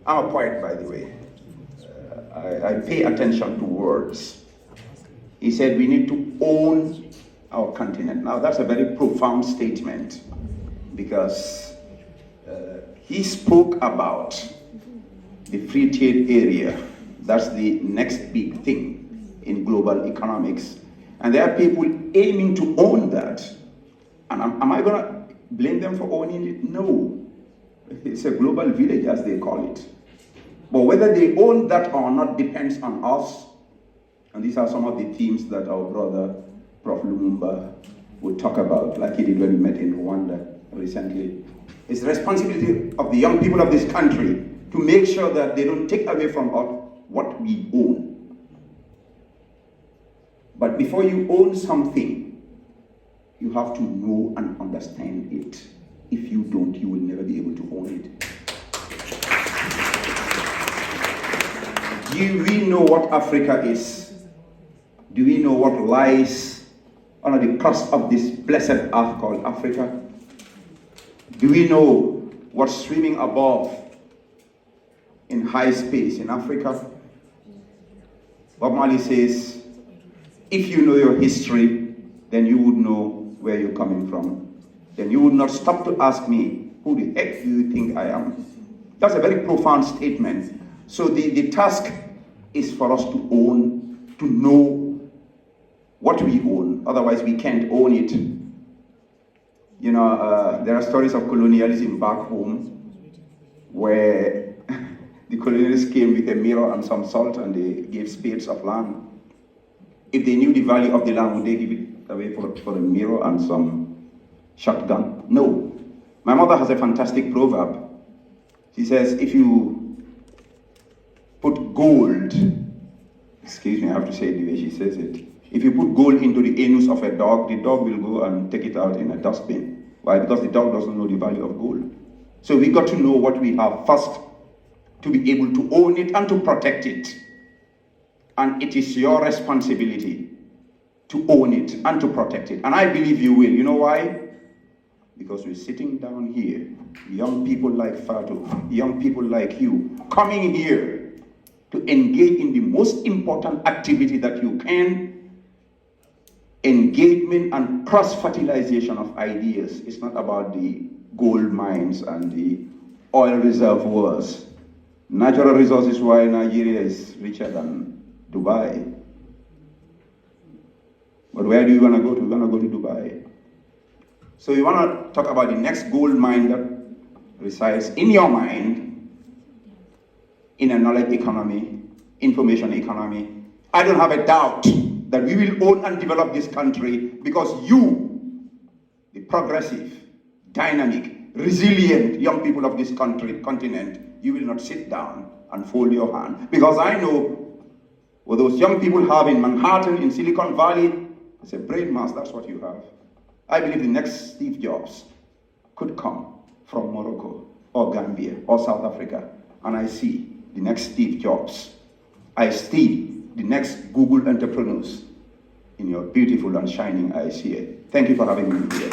I'm a poet, by the way. I pay attention to words. He said we need to own our continent. Now that's a very profound statement because he spoke about the free trade area. That's the next big thing in global economics. And there are people aiming to own that. And am I going to blame them for owning it? No. It's a global village, as they call it. But whether they own that or not depends on us. And these are some of the themes that our brother, Prof. Lumumba, would talk about, like he did when we met in Rwanda recently. It's the responsibility of the young people of this country to make sure that they don't take away from us what we own. But before you own something, you have to know and understand it. If you don't, you will never be able to own it. Do we know what Africa is? Do we know what lies under the crust of this blessed earth called Africa? Do we know what's swimming above in high space in Africa? Bob Marley says, if you know your history, then you would know where you're coming from. Then you would not stop to ask me, who the heck do you think I am? That's a very profound statement. So the task is for us to own, to know what we own. Otherwise, we can't own it. You know, there are stories of colonialism back home where the colonialists came with a mirror and some salt and they gave spades of land. If they knew the value of the land, would they give it away for a mirror and some shotgun? No. My mother has a fantastic proverb. She says, if you put gold, excuse me, I have to say it the way she says it. If you put gold into the anus of a dog, the dog will go and take it out in a dustbin. Why? Because the dog doesn't know the value of gold. So we got to know what we have first to be able to own it and to protect it. And it is your responsibility to own it and to protect it. And I believe you will. You know why? Because we're sitting down here, young people like Fatu, young people like you, coming here to engage in the most important activity that you can, engagement and cross-fertilization of ideas. It's not about the gold mines and the oil reservoirs. Natural resources, why Nigeria is richer than Dubai. But where do you want to go to? We're going to go to Dubai. So you want to talk about the next gold mine that resides in your mind, in a knowledge economy, information economy. I don't have a doubt that we will own and develop this country because you, the progressive, dynamic, resilient young people of this continent, you will not sit down and fold your hand. Because I know what those young people have in Manhattan, in Silicon Valley, it's a brain mass, that's what you have. I believe the next Steve Jobs could come from Morocco or Gambia or South Africa. And I see the next Steve Jobs. I see the next Google entrepreneurs in your beautiful and shining eyes here. Thank you for having me here.